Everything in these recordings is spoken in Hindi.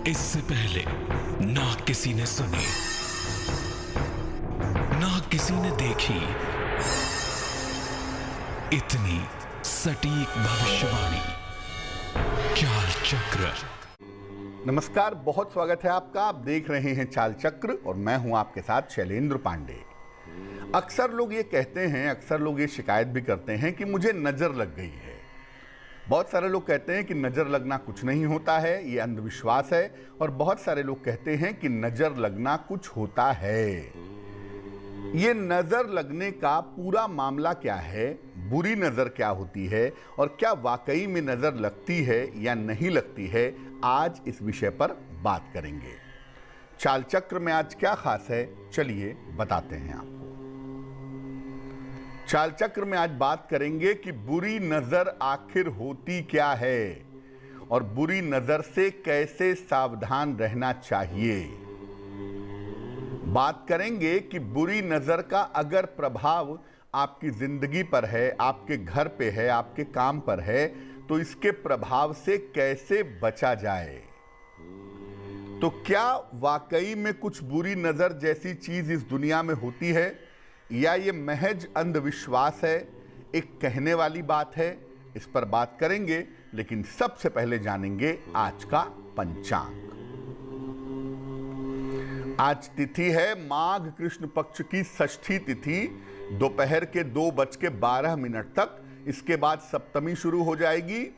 इससे पहले ना किसी ने सुनी, ना किसी ने देखी इतनी सटीक भविष्यवाणी। चाल चक्र। नमस्कार, बहुत स्वागत है आपका। आप देख रहे हैं चाल चक्र और मैं हूं आपके साथ शैलेंद्र पांडे। अक्सर लोग ये कहते हैं, अक्सर लोग ये शिकायत भी करते हैं कि मुझे नजर लग गई है। बहुत सारे लोग कहते हैं कि नजर लगना कुछ नहीं होता है, ये अंधविश्वास है। और बहुत सारे लोग कहते हैं कि नजर लगना कुछ होता है। ये नजर लगने का पूरा मामला क्या है, बुरी नजर क्या होती है और क्या वाकई में नजर लगती है या नहीं लगती है, आज इस विषय पर बात करेंगे। चाल चक्र में आज क्या खास है, चलिए बताते हैं आपको। चाल चक्र में आज बात करेंगे कि बुरी नजर आखिर होती क्या है और बुरी नजर से कैसे सावधान रहना चाहिए। बात करेंगे कि बुरी नजर का अगर प्रभाव आपकी जिंदगी पर है, आपके घर पे है, आपके काम पर है, तो इसके प्रभाव से कैसे बचा जाए। तो क्या वाकई में कुछ बुरी नजर जैसी चीज इस दुनिया में होती है या ये महज अंधविश्वास है, एक कहने वाली बात है। इस पर बात करेंगे, लेकिन सबसे पहले जानेंगे आज का पंचांग। आज तिथि है माघ कृष्ण पक्ष की षष्ठी तिथि, दोपहर के 2:12 तक। इसके बाद सप्तमी शुरू हो जाएगी।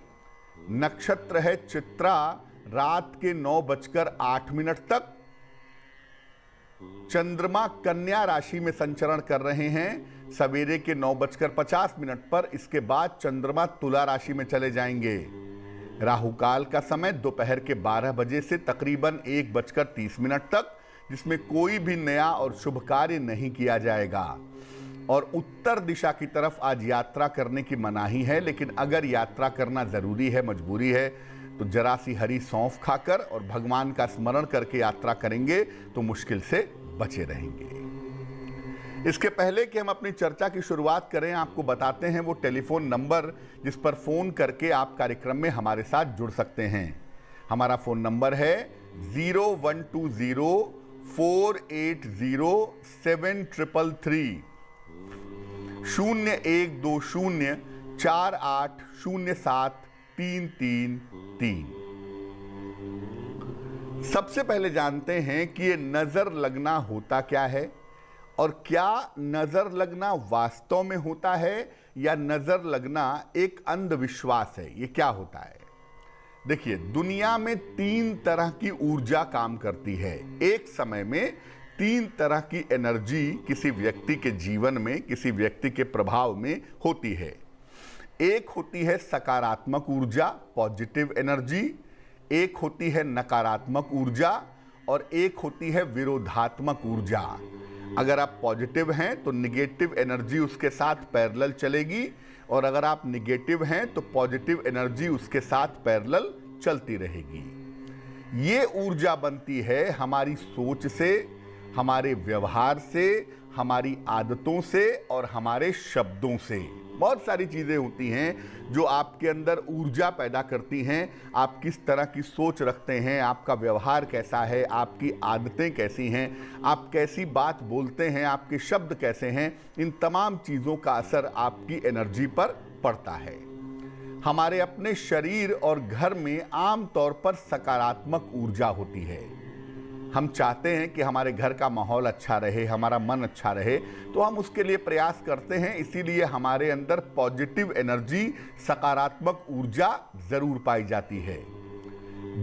नक्षत्र है चित्रा, रात के 9:08 तक। चंद्रमा कन्या राशि में संचरण कर रहे हैं सवेरे के 9:50 पर। इसके बाद चंद्रमा तुला राशि में चले जाएंगे। राहु काल का समय दोपहर के 12 बजे से तकरीबन 1:30 तक, जिसमें कोई भी नया और शुभ कार्य नहीं किया जाएगा। और उत्तर दिशा की तरफ आज यात्रा करने की मनाही है, लेकिन अगर यात्रा करना जरूरी है, मजबूरी है, तो जरा सी हरी सौंफ खाकर और भगवान का स्मरण करके यात्रा करेंगे तो मुश्किल से बचे रहेंगे। इसके पहले कि हम अपनी चर्चा की शुरुआत करें, आपको बताते हैं वो टेलीफोन नंबर जिस पर फोन करके आप कार्यक्रम में हमारे साथ जुड़ सकते हैं। हमारा फोन नंबर है 0120480733 0120480733। सबसे पहले जानते हैं कि ये नजर लगना होता क्या है और क्या नजर लगना वास्तव में होता है या नजर लगना एक अंधविश्वास है। ये क्या होता है? देखिए, दुनिया में 3 तरह की ऊर्जा काम करती है। एक समय में 3 तरह की एनर्जी किसी व्यक्ति के जीवन में, किसी व्यक्ति के प्रभाव में होती है। एक होती है सकारात्मक ऊर्जा, पॉजिटिव एनर्जी। एक होती है नकारात्मक ऊर्जा और एक होती है विरोधात्मक ऊर्जा। अगर आप पॉजिटिव हैं तो निगेटिव एनर्जी उसके साथ पैरेलल चलेगी, और अगर आप निगेटिव हैं तो पॉजिटिव एनर्जी उसके साथ पैरेलल चलती रहेगी। ये ऊर्जा बनती है हमारी सोच से, हमारे व्यवहार से, हमारी आदतों से और हमारे शब्दों से। बहुत सारी चीज़ें होती हैं जो आपके अंदर ऊर्जा पैदा करती हैं। आप किस तरह की सोच रखते हैं, आपका व्यवहार कैसा है, आपकी आदतें कैसी हैं, आप कैसी बात बोलते हैं, आपके शब्द कैसे हैं, इन तमाम चीज़ों का असर आपकी एनर्जी पर पड़ता है। हमारे अपने शरीर और घर में आम तौर पर सकारात्मक ऊर्जा होती है। हम चाहते हैं कि हमारे घर का माहौल अच्छा रहे, हमारा मन अच्छा रहे, तो हम उसके लिए प्रयास करते हैं। इसीलिए हमारे अंदर पॉजिटिव एनर्जी, सकारात्मक ऊर्जा जरूर पाई जाती है।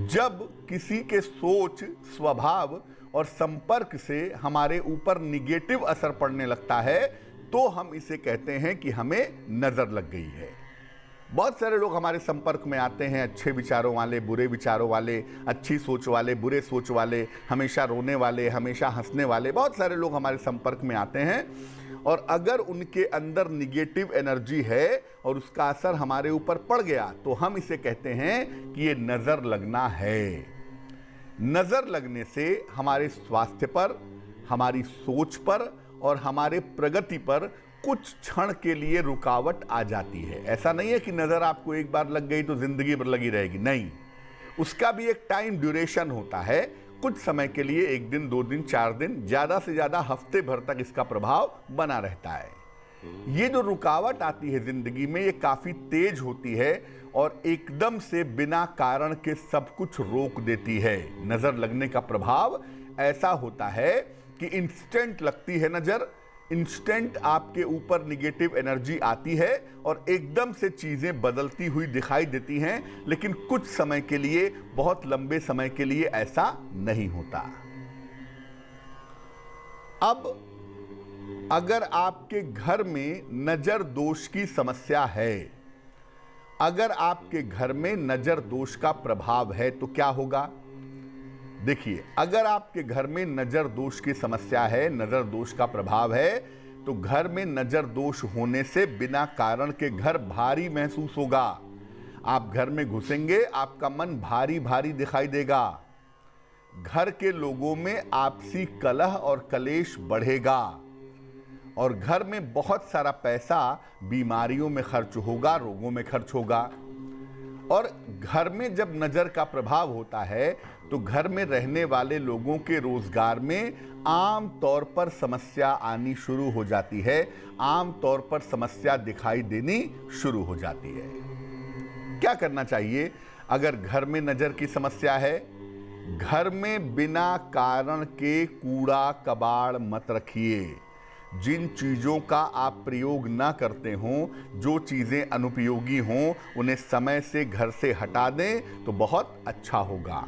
जब किसी के सोच, स्वभाव और संपर्क से हमारे ऊपर निगेटिव असर पड़ने लगता है, तो हम इसे कहते हैं कि हमें नजर लग गई है। बहुत सारे लोग हमारे संपर्क में आते हैं, अच्छे विचारों वाले, बुरे विचारों वाले, अच्छी सोच वाले, बुरे सोच वाले, हमेशा रोने वाले, हमेशा हंसने वाले। बहुत सारे लोग हमारे संपर्क में आते हैं, और अगर उनके अंदर निगेटिव एनर्जी है और उसका असर हमारे ऊपर पड़ गया, तो हम इसे कहते हैं कि ये नजर लगना है। नजर लगने से हमारे स्वास्थ्य पर, हमारी सोच पर और हमारे प्रगति पर कुछ क्षण के लिए रुकावट आ जाती है। ऐसा नहीं है कि नजर आपको एक बार लग गई तो जिंदगी भर लगी रहेगी, नहीं। उसका भी एक टाइम ड्यूरेशन होता है। कुछ समय के लिए, 1 दिन, 2 दिन, 4 दिन, ज्यादा से ज्यादा हफ्ते भर तक इसका प्रभाव बना रहता है। ये जो रुकावट आती है जिंदगी में, ये काफी तेज होती है और एकदम से बिना कारण के सब कुछ रोक देती है। नजर लगने का प्रभाव ऐसा होता है कि इंस्टेंट लगती है नजर, इंस्टेंट आपके ऊपर निगेटिव एनर्जी आती है और एकदम से चीजें बदलती हुई दिखाई देती हैं, लेकिन कुछ समय के लिए, बहुत लंबे समय के लिए ऐसा नहीं होता। अब अगर आपके घर में नजर दोष की समस्या है, अगर आपके घर में नजर दोष का प्रभाव है तो क्या होगा? देखिए, अगर आपके घर में नजर दोष की समस्या है, नजर दोष का प्रभाव है, तो घर में नजर दोष होने से बिना कारण के घर भारी महसूस होगा। आप घर में घुसेंगे, आपका मन भारी भारी दिखाई देगा। घर के लोगों में आपसी कलह और कलेश बढ़ेगा और घर में बहुत सारा पैसा बीमारियों में खर्च होगा, रोगों में खर्च होगा। और घर में जब नजर का प्रभाव होता है तो घर में रहने वाले लोगों के रोजगार में आम तौर पर समस्या आनी शुरू हो जाती है, आम तौर पर समस्या दिखाई देनी शुरू हो जाती है। क्या करना चाहिए अगर घर में नजर की समस्या है? घर में बिना कारण के कूड़ा कबाड़ मत रखिए। जिन चीजों का आप प्रयोग ना करते हों, जो चीजें अनुपयोगी हों, उन्हें समय से घर से हटा दें तो बहुत अच्छा होगा।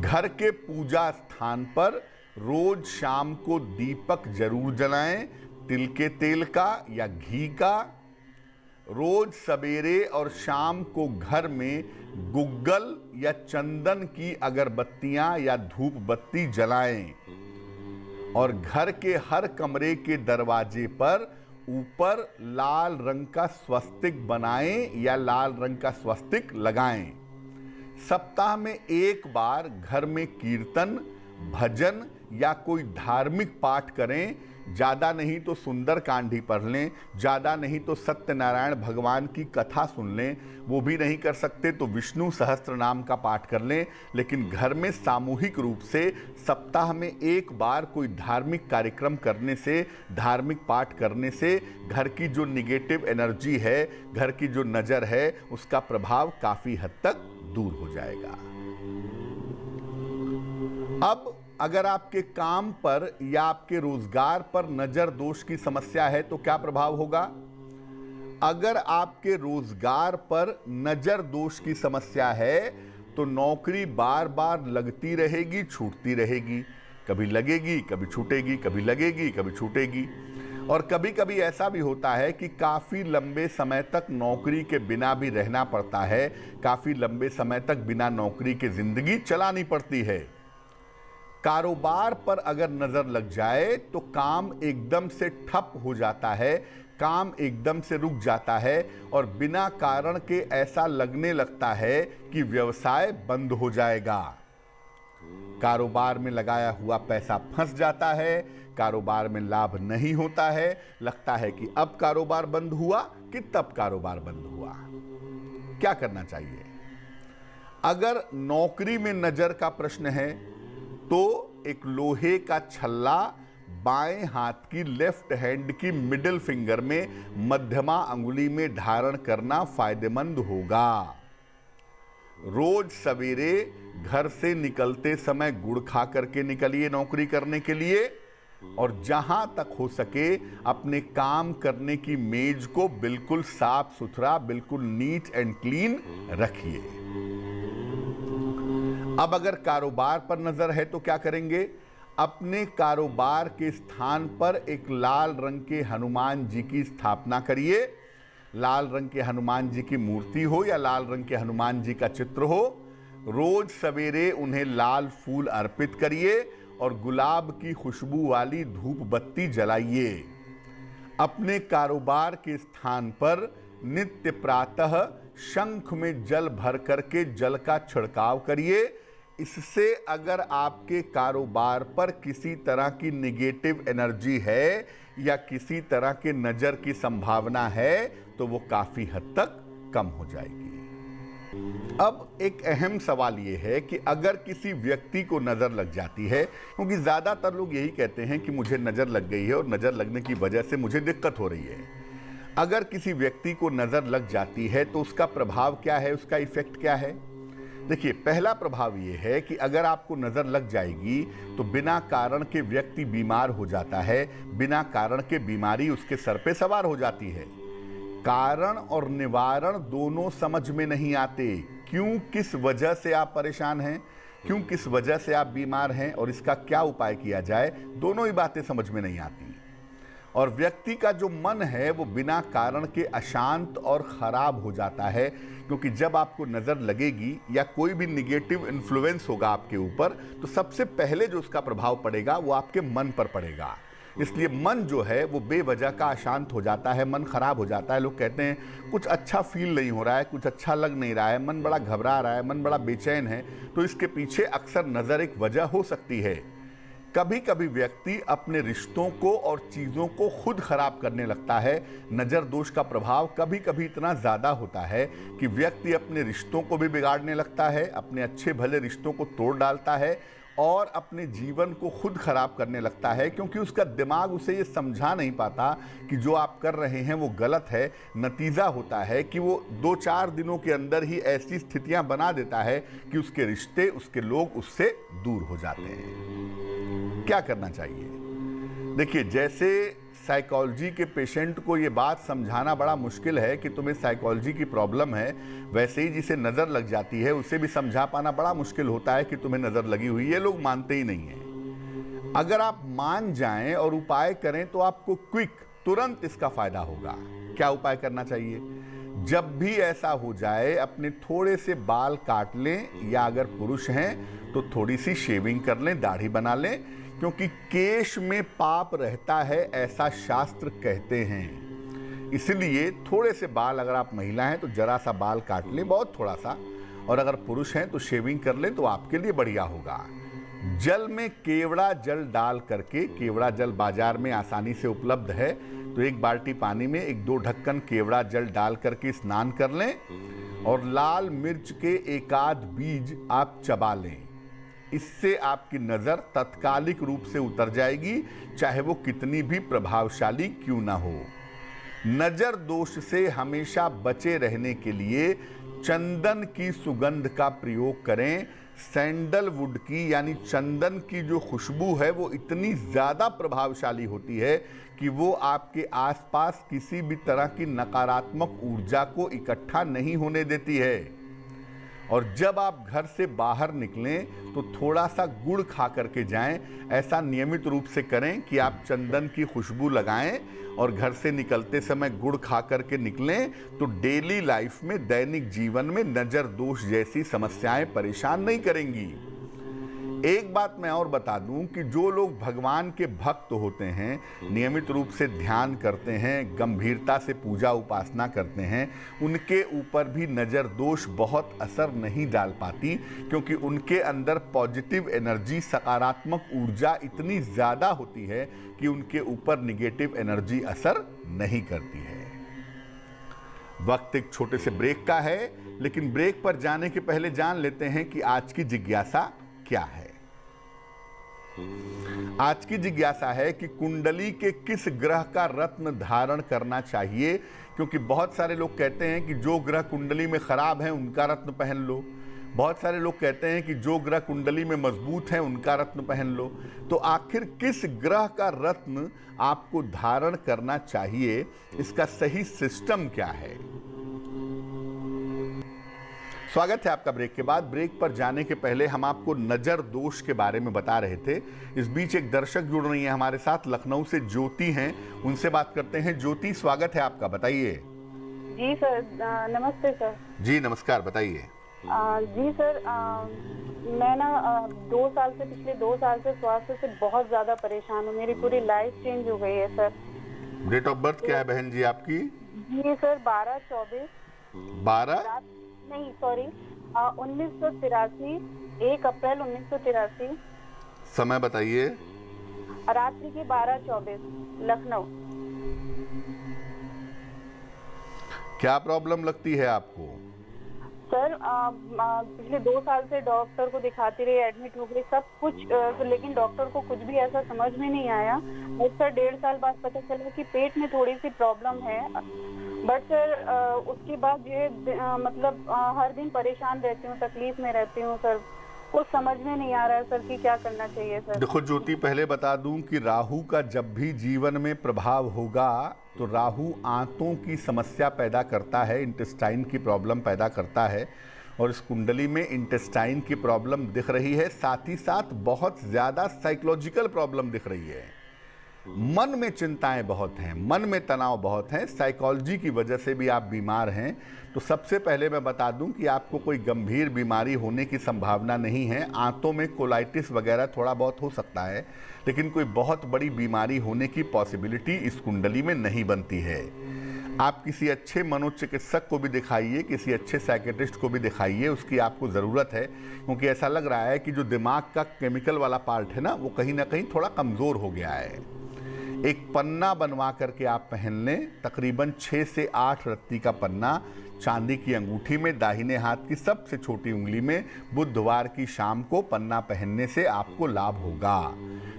घर के पूजा स्थान पर रोज शाम को दीपक जरूर जलाएं, तिल के तेल का या घी का। रोज सवेरे और शाम को घर में गुग्गल या चंदन की अगरबत्तियां या धूप बत्ती जलाएं और घर के हर कमरे के दरवाजे पर ऊपर लाल रंग का स्वस्तिक बनाएं या लाल रंग का स्वस्तिक लगाएं। सप्ताह में 1 बार घर में कीर्तन, भजन या कोई धार्मिक पाठ करें। ज्यादा नहीं तो सुंदर कांड ही पढ़ लें, ज्यादा नहीं तो सत्यनारायण भगवान की कथा सुन लें, वो भी नहीं कर सकते तो विष्णु सहस्त्र नाम का पाठ कर लें। लेकिन घर में सामूहिक रूप से सप्ताह में 1 बार कोई धार्मिक कार्यक्रम करने से, धार्मिक पाठ करने से घर की जो निगेटिव एनर्जी है, घर की जो नजर है, उसका प्रभाव काफी हद तक दूर हो जाएगा। अब अगर आपके काम पर या आपके रोजगार पर नजर दोष की समस्या है तो क्या प्रभाव होगा? अगर आपके रोजगार पर नजर दोष की समस्या है तो नौकरी बार बार लगती रहेगी, छूटती रहेगी। कभी लगेगी, कभी छूटेगी, कभी लगेगी, कभी छूटेगी। और कभी कभी ऐसा भी होता है कि काफी लंबे समय तक नौकरी के बिना भी रहना पड़ता है, काफी लंबे समय तक बिना नौकरी के जिंदगी चलानी पड़ती है। कारोबार पर अगर नजर लग जाए तो काम एकदम से ठप हो जाता है, काम एकदम से रुक जाता है और बिना कारण के ऐसा लगने लगता है कि व्यवसाय बंद हो जाएगा। कारोबार में लगाया हुआ पैसा फंस जाता है, कारोबार में लाभ नहीं होता है, लगता है कि अब कारोबार बंद हुआ कि तब कारोबार बंद हुआ। क्या करना चाहिए? अगर नौकरी में नजर का प्रश्न है तो एक लोहे का छल्ला बाएं हाथ की लेफ्ट हैंड की मिडिल फिंगर में मध्यमा अंगुली में धारण करना फायदेमंद होगा। रोज सवेरे घर से निकलते समय गुड़ खा करके निकलिए नौकरी करने के लिए और जहां तक हो सके अपने काम करने की मेज को बिल्कुल साफ सुथरा, बिल्कुल नीट एंड क्लीन रखिए। अब अगर कारोबार पर नजर है तो क्या करेंगे? अपने कारोबार के स्थान पर एक लाल रंग के हनुमान जी की स्थापना करिए। लाल रंग के हनुमान जी की मूर्ति हो या लाल रंग के हनुमान जी का चित्र हो, रोज सवेरे उन्हें लाल फूल अर्पित करिए और गुलाब की खुशबू वाली धूप बत्ती जलाइए। अपने कारोबार के स्थान पर नित्य प्रातः शंख में जल भर करके जल का छिड़काव करिए। इससे अगर आपके कारोबार पर किसी तरह की निगेटिव एनर्जी है या किसी तरह के नजर की संभावना है तो वो काफी हद तक कम हो जाएगी। अब एक अहम सवाल ये है कि अगर किसी व्यक्ति को नज़र लग जाती है, क्योंकि ज़्यादातर लोग यही कहते हैं कि मुझे नज़र लग गई है और नज़र लगने की वजह से मुझे दिक्कत हो रही है। अगर किसी व्यक्ति को नज़र लग जाती है तो उसका प्रभाव क्या है, उसका इफेक्ट क्या है? देखिए, पहला प्रभाव ये है कि अगर आपको नज़र लग जाएगी तो बिना कारण के व्यक्ति बीमार हो जाता है, बिना कारण के बीमारी उसके सर पे सवार हो जाती है। कारण और निवारण दोनों समझ में नहीं आते। क्यों, किस वजह से आप परेशान हैं, क्यों, किस वजह से आप बीमार हैं और इसका क्या उपाय किया जाए, दोनों ही बातें समझ में नहीं आती। और व्यक्ति का जो मन है वो बिना कारण के अशांत और खराब हो जाता है, क्योंकि जब आपको नज़र लगेगी या कोई भी निगेटिव इन्फ्लुएंस होगा आपके ऊपर, तो सबसे पहले जो उसका प्रभाव पड़ेगा वो आपके मन पर पड़ेगा। इसलिए मन जो है वो बेवजह का अशांत हो जाता है, मन खराब हो जाता है। लोग कहते हैं कुछ अच्छा फील नहीं हो रहा है, कुछ अच्छा लग नहीं रहा है, मन बड़ा घबरा रहा है, मन बड़ा बेचैन है। तो इसके पीछे अक्सर नज़र एक वजह हो सकती है। कभी कभी व्यक्ति अपने रिश्तों को और चीज़ों को खुद खराब करने लगता है। नज़र दोष का प्रभाव कभी कभी इतना ज़्यादा होता है कि व्यक्ति अपने रिश्तों को भी बिगाड़ने लगता है, अपने अच्छे भले रिश्तों को तोड़ डालता है और अपने जीवन को खुद खराब करने लगता है, क्योंकि उसका दिमाग उसे ये समझा नहीं पाता कि जो आप कर रहे हैं वो गलत है। नतीजा होता है कि वो 2-4 दिनों के अंदर ही ऐसी स्थितियां बना देता है कि उसके रिश्ते, उसके लोग उससे दूर हो जाते हैं। क्या करना चाहिए? देखिए, जैसे साइकोलॉजी के पेशेंट को ये बात समझाना बड़ा मुश्किल है कि तुम्हें साइकोलॉजी की प्रॉब्लम है, वैसे ही जिसे नज़र लग जाती है उसे भी समझा पाना बड़ा मुश्किल होता है कि तुम्हें नज़र लगी हुई है। लोग मानते ही नहीं हैं। अगर आप मान जाएं और उपाय करें तो आपको तुरंत इसका फायदा होगा। क्या उपाय करना चाहिए? जब भी ऐसा हो जाए, अपने थोड़े से बाल काट लें, या अगर पुरुष हैं तो थोड़ी सी शेविंग कर लें, दाढ़ी बना लें, क्योंकि केश में पाप रहता है, ऐसा शास्त्र कहते हैं। इसलिए थोड़े से बाल, अगर आप महिला हैं तो जरा सा बाल काट लें, बहुत थोड़ा सा, और अगर पुरुष हैं तो शेविंग कर लें तो आपके लिए बढ़िया होगा। जल में केवड़ा जल डाल करके, केवड़ा जल बाजार में आसानी से उपलब्ध है, तो 1 बाल्टी पानी में 1-2 ढक्कन केवड़ा जल डाल करके स्नान कर लें और लाल मिर्च के 1-आध बीज आप चबा लें। इससे आपकी नज़र तत्कालिक रूप से उतर जाएगी, चाहे वो कितनी भी प्रभावशाली क्यों ना हो। नज़र दोष से हमेशा बचे रहने के लिए चंदन की सुगंध का प्रयोग करें। सैंडलवुड की, यानी चंदन की जो खुशबू है वो इतनी ज़्यादा प्रभावशाली होती है कि वो आपके आसपास किसी भी तरह की नकारात्मक ऊर्जा को इकट्ठा नहीं होने देती है। और जब आप घर से बाहर निकलें तो थोड़ा सा गुड़ खा करके जाएं। ऐसा नियमित रूप से करें कि आप चंदन की खुशबू लगाएं और घर से निकलते समय गुड़ खा करके निकलें, तो डेली लाइफ में, दैनिक जीवन में नज़र दोष जैसी समस्याएं परेशान नहीं करेंगी। एक बात मैं और बता दूं कि जो लोग भगवान के भक्त होते हैं, नियमित रूप से ध्यान करते हैं, गंभीरता से पूजा उपासना करते हैं, उनके ऊपर भी नज़र दोष बहुत असर नहीं डाल पाती, क्योंकि उनके अंदर पॉजिटिव एनर्जी, सकारात्मक ऊर्जा इतनी ज़्यादा होती है कि उनके ऊपर निगेटिव एनर्जी असर नहीं करती है। वक्त एक छोटे से ब्रेक का है, लेकिन ब्रेक पर जाने के पहले जान लेते हैं कि आज की जिज्ञासा क्या है। आज की जिज्ञासा है कि कुंडली के किस ग्रह का रत्न धारण करना चाहिए, क्योंकि बहुत सारे लोग कहते हैं कि जो ग्रह कुंडली में खराब है उनका रत्न पहन लो, बहुत सारे लोग कहते हैं कि जो ग्रह कुंडली में मजबूत है उनका रत्न पहन लो। तो आखिर किस ग्रह का रत्न आपको धारण करना चाहिए, इसका सही सिस्टम क्या है? स्वागत है आपका ब्रेक के बाद। ब्रेक पर जाने के पहले हम आपको नज़र दोष के बारे में बता रहे थे। इस बीच एक दर्शक जुड़ रही हैं हमारे साथ, लखनऊ से ज्योति हैं, उनसे बात करते हैं। ज्योति, स्वागत है आपका, बताइए। जी सर, नमस्ते सर। जी नमस्कार, बताइए। जी सर, मैं ना 2 साल से, पिछले 2 साल से स्वास्थ्य से बहुत ज़्यादा परेशान हूँ। मेरी पूरी लाइफ चेंज हो गई है सर। डेट ऑफ बर्थ क्या है बहन जी आपकी? जी सर, 12/24 1983, 1 अप्रैल 1983। समय बताइए। रात्रि के 12:24, लखनऊ। क्या प्रॉब्लम लगती है आपको? सर पिछले 2 साल से डॉक्टर को दिखाती रही, एडमिट हो गई, सब कुछ लेकिन डॉक्टर को कुछ भी ऐसा समझ में नहीं आया। और सर 1.5 साल बाद पता चला कि पेट में थोड़ी सी प्रॉब्लम है। बट सर उसके बाद ये मतलब हर दिन परेशान रहती हूँ, तकलीफ में रहती हूँ सर। कुछ समझ में नहीं आ रहा है सर कि क्या करना चाहिए सर। देखो ज्योति, पहले बता दूं कि राहु का जब भी जीवन में प्रभाव होगा तो राहु आंतों की समस्या पैदा करता है, इंटेस्टाइन की प्रॉब्लम पैदा करता है। और इस कुंडली में इंटेस्टाइन की प्रॉब्लम दिख रही है, साथ ही साथ बहुत ज़्यादा साइकोलॉजिकल प्रॉब्लम दिख रही है। मन में चिंताएं बहुत हैं, मन में तनाव बहुत हैं, साइकोलॉजी की वजह से भी आप बीमार हैं। तो सबसे पहले मैं बता दूं कि आपको कोई गंभीर बीमारी होने की संभावना नहीं है। आंतों में कोलाइटिस वगैरह थोड़ा बहुत हो सकता है, लेकिन कोई बहुत बड़ी बीमारी होने की पॉसिबिलिटी इस कुंडली में नहीं बनती है। आप किसी अच्छे मनोचिकित्सक को भी दिखाइए, किसी अच्छे साइकेट्रिस्ट को भी दिखाइए, उसकी आपको ज़रूरत है। क्योंकि ऐसा लग रहा है कि जो दिमाग का केमिकल वाला पार्ट है ना, वो कहीं ना कहीं थोड़ा कमज़ोर हो गया है। एक पन्ना बनवा करके आप पहन लें, तकरीबन 6 से 8 रत्ती का पन्ना चांदी की अंगूठी में, दाहिने हाथ की सबसे छोटी उंगली में। बुधवार की शाम को पन्ना पहनने से आपको लाभ होगा।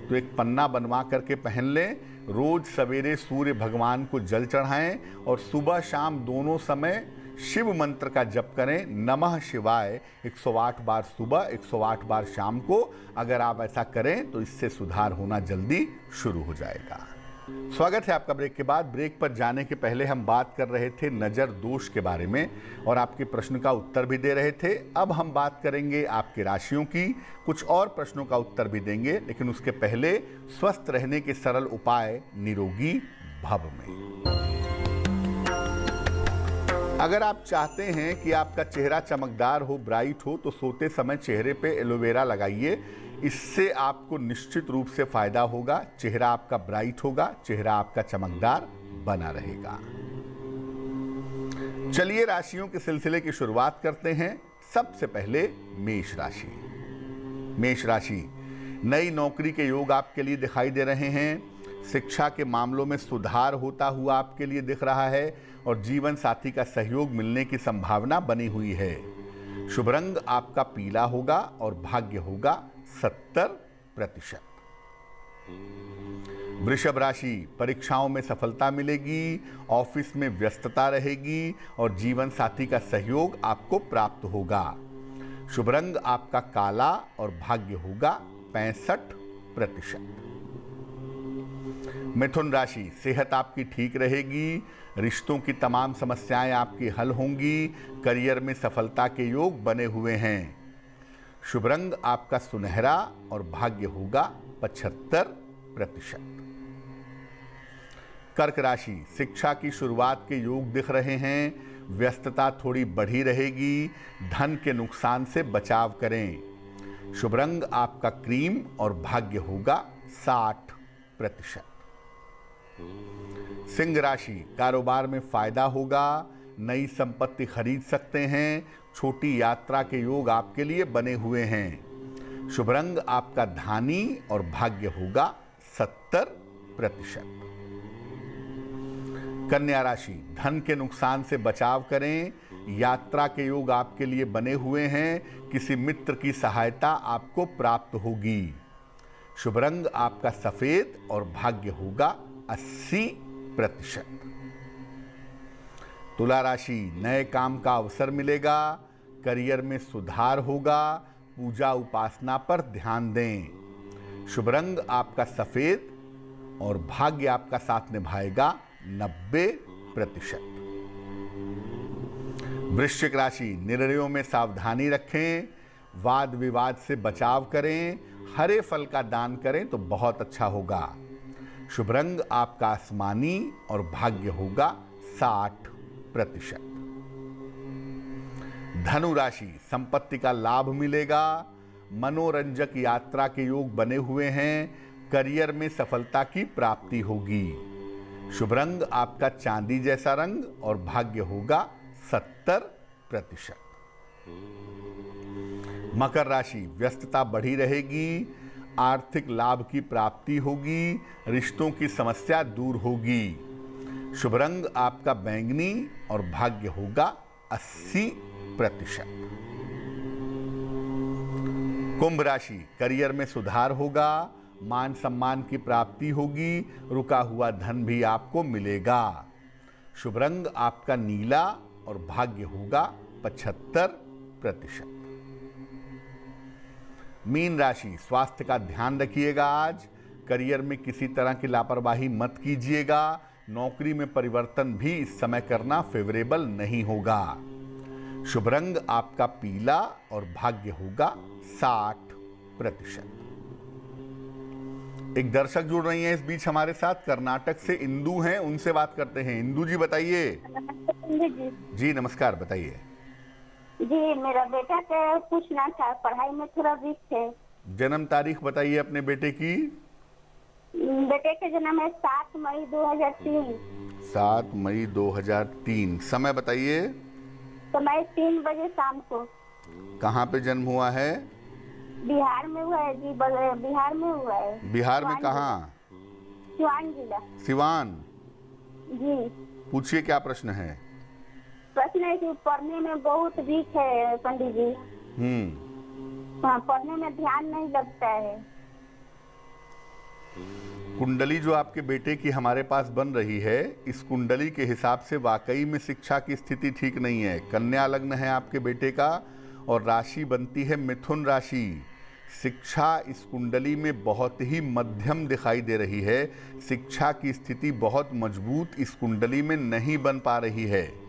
तो एक पन्ना बनवा करके पहन लें। रोज सवेरे सूर्य भगवान को जल चढ़ाएं और सुबह शाम दोनों समय शिव मंत्र का जप करें, नमः शिवाय, 108 बार सुबह, 108 बार शाम को। अगर आप ऐसा करें तो इससे सुधार होना जल्दी शुरू हो जाएगा। स्वागत है आपका ब्रेक के बाद। ब्रेक पर जाने के पहले हम बात कर रहे थे नज़र दोष के बारे में और आपके प्रश्न का उत्तर भी दे रहे थे। अब हम बात करेंगे आपकी राशियों की, कुछ और प्रश्नों का उत्तर भी देंगे, लेकिन उसके पहले स्वस्थ रहने के सरल उपाय निरोगी भव में। अगर आप चाहते हैं कि आपका चेहरा चमकदार हो, ब्राइट हो, तो सोते समय चेहरे पे एलोवेरा लगाइए। इससे आपको निश्चित रूप से फायदा होगा। चेहरा आपका ब्राइट होगा, चेहरा आपका चमकदार बना रहेगा। चलिए राशियों के सिलसिले की शुरुआत करते हैं। सबसे पहले मेष राशि। मेष राशि, नई नौकरी के योग आपके लिए दिखाई दे रहे हैं। शिक्षा के मामलों में सुधार होता हुआ आपके लिए दिख रहा है और जीवन साथी का सहयोग मिलने की संभावना बनी हुई है। शुभ रंग आपका पीला होगा और भाग्य होगा 70%। वृषभ राशि, परीक्षाओं में सफलता मिलेगी, ऑफिस में व्यस्तता रहेगी और जीवन साथी का सहयोग आपको प्राप्त होगा। शुभ रंग आपका काला और भाग्य होगा 65%। मिथुन राशि, सेहत आपकी ठीक रहेगी, रिश्तों की तमाम समस्याएं आपकी हल होंगी, करियर में सफलता के योग बने हुए हैं। शुभ रंग आपका सुनहरा और भाग्य होगा 75%। कर्क राशि, शिक्षा की शुरुआत के योग दिख रहे हैं, व्यस्तता थोड़ी बढ़ी रहेगी, धन के नुकसान से बचाव करें। शुभ रंग आपका क्रीम और भाग्य होगा 60%। सिंह राशि, कारोबार में फायदा होगा, नई संपत्ति खरीद सकते हैं, छोटी यात्रा के योग आपके लिए बने हुए हैं। शुभ रंग आपका धानी और भाग्य होगा 70%। कन्या राशि, धन के नुकसान से बचाव करें, यात्रा के योग आपके लिए बने हुए हैं, किसी मित्र की सहायता आपको प्राप्त होगी। शुभ रंग आपका सफेद और भाग्य होगा 80%। तुला राशि, नए काम का अवसर मिलेगा, करियर में सुधार होगा, पूजा उपासना पर ध्यान दें। शुभ रंग आपका सफेद और भाग्य आपका साथ निभाएगा 90%। वृश्चिक राशि, निर्णयों में सावधानी रखें, वाद विवाद से बचाव करें, हरे फल का दान करें तो बहुत अच्छा होगा। शुभ रंग आपका आसमानी और भाग्य होगा 60%। धनु राशि, संपत्ति का लाभ मिलेगा, मनोरंजक यात्रा के योग बने हुए हैं, करियर में सफलता की प्राप्ति होगी। शुभ रंग आपका चांदी जैसा रंग और भाग्य होगा 70%। मकर राशि, व्यस्तता बढ़ी रहेगी, आर्थिक लाभ की प्राप्ति होगी, रिश्तों की समस्या दूर होगी। शुभ रंग आपका बैंगनी और भाग्य होगा 80%। कुंभ राशि, करियर में सुधार होगा, मान सम्मान की प्राप्ति होगी, रुका हुआ धन भी आपको मिलेगा। शुभ रंग आपका नीला और भाग्य होगा 75%। मीन राशि, स्वास्थ्य का ध्यान रखिएगा। आज करियर में किसी तरह की लापरवाही मत कीजिएगा। नौकरी में परिवर्तन भी इस समय करना फेवरेबल नहीं होगा। शुभ रंग आपका पीला और भाग्य होगा 60%। एक दर्शक जुड़ रही हैं इस बीच हमारे साथ, कर्नाटक से इंदू हैं, उनसे बात करते हैं। इंदू जी बताइए। जी नमस्कार, बताइए। जी मेरा बेटा का पूछना था, पढ़ाई में थोड़ा वीक है। जन्म तारीख बताइए अपने बेटे की। बेटे का जन्म है 7 मई 2003। 7 मई 2003। समय बताइए। समय 3 बजे शाम को। कहाँ पे जन्म हुआ है? बिहार में हुआ है जी, बिहार में हुआ है। बिहार में कहाँ? सिवान जिला। सिवान। जी पूछिए क्या प्रश्न है। प्रश्न है कि पढ़ने में बहुत वीक है पंडित जी। हाँ, पढ़ने में ध्यान नहीं लगता है। कुंडली जो आपके बेटे की हमारे पास बन रही है, इस कुंडली के हिसाब से वाकई में शिक्षा की स्थिति ठीक नहीं है। कन्या लग्न है आपके बेटे का और राशि बनती है मिथुन राशि। शिक्षा इस कुंडली में बहुत ही मध्यम दिखाई दे रही है। शिक्षा की स्थिति बहुत मजबूत इस कुंडली में नहीं बन पा रही है।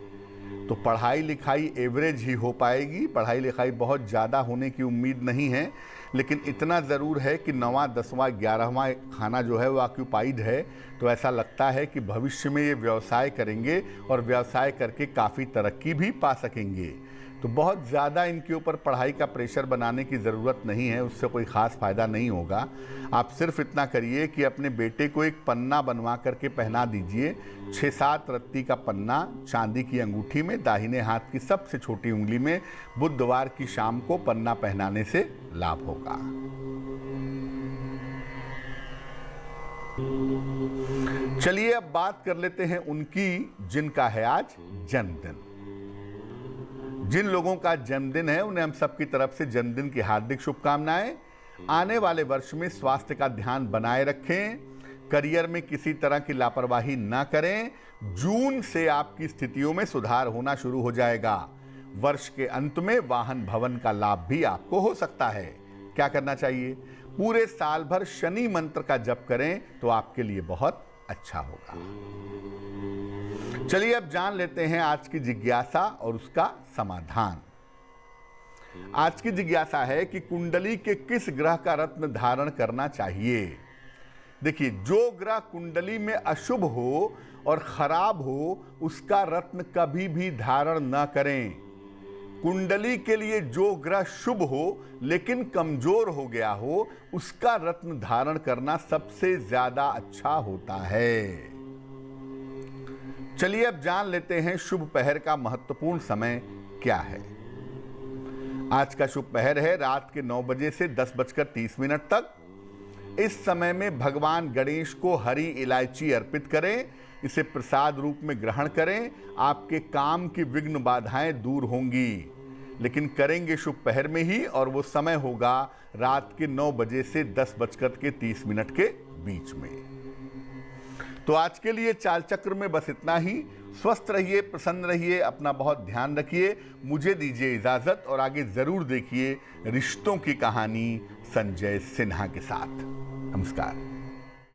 तो पढ़ाई लिखाई एवरेज ही हो पाएगी। पढ़ाई लिखाई बहुत ज़्यादा होने की उम्मीद नहीं है, लेकिन इतना ज़रूर है कि 9वां 10वां 11वां खाना जो है वो ऑक्यूपाइड है। तो ऐसा लगता है कि भविष्य में ये व्यवसाय करेंगे और व्यवसाय करके काफ़ी तरक्की भी पा सकेंगे। तो बहुत ज़्यादा इनके ऊपर पढ़ाई का प्रेशर बनाने की ज़रूरत नहीं है, उससे कोई ख़ास फ़ायदा नहीं होगा। आप सिर्फ इतना करिए कि अपने बेटे को एक पन्ना बनवा करके पहना दीजिए। 6-7 रत्ती का पन्ना चांदी की अंगूठी में दाहिने हाथ की सबसे छोटी उंगली में बुधवार की शाम को पन्ना पहनाने से लाभ होगा। चलिए अब बात कर लेते हैं उनकी जिनका है आज जन्मदिन। जिन लोगों का जन्मदिन है उन्हें हम सबकी तरफ से जन्मदिन की हार्दिक शुभकामनाएं। आने वाले वर्ष में स्वास्थ्य का ध्यान बनाए रखें, करियर में किसी तरह की लापरवाही ना करें। जून से आपकी स्थितियों में सुधार होना शुरू हो जाएगा। वर्ष के अंत में वाहन भवन का लाभ भी आपको हो सकता है। क्या करना चाहिए? पूरे साल भर शनि मंत्र का जप करें तो आपके लिए बहुत अच्छा होगा। चलिए अब जान लेते हैं आज की जिज्ञासा और उसका समाधान। आज की जिज्ञासा है कि कुंडली के किस ग्रह का रत्न धारण करना चाहिए। देखिए, जो ग्रह कुंडली में अशुभ हो और खराब हो उसका रत्न कभी भी धारण न करें। कुंडली के लिए जो ग्रह शुभ हो लेकिन कमजोर हो गया हो उसका रत्न धारण करना सबसे ज्यादा अच्छा होता है। चलिए अब जान लेते हैं शुभ पहर का महत्वपूर्ण समय क्या है। आज का शुभ पहर है रात के 9 बजे से 10:30 तक। इस समय में भगवान गणेश को हरी इलायची अर्पित करें, इसे प्रसाद रूप में ग्रहण करें। आपके काम की विघ्न बाधाएं दूर होंगी, लेकिन करेंगे शुभ पहर में ही, और वो समय होगा रात के 9 बजे से 10:30 के बीच में। तो आज के लिए चाल चक्र में बस इतना ही। स्वस्थ रहिए, प्रसन्न रहिए, अपना बहुत ध्यान रखिए। मुझे दीजिए इजाजत और आगे जरूर देखिए रिश्तों की कहानी संजय सिन्हा के साथ। नमस्कार।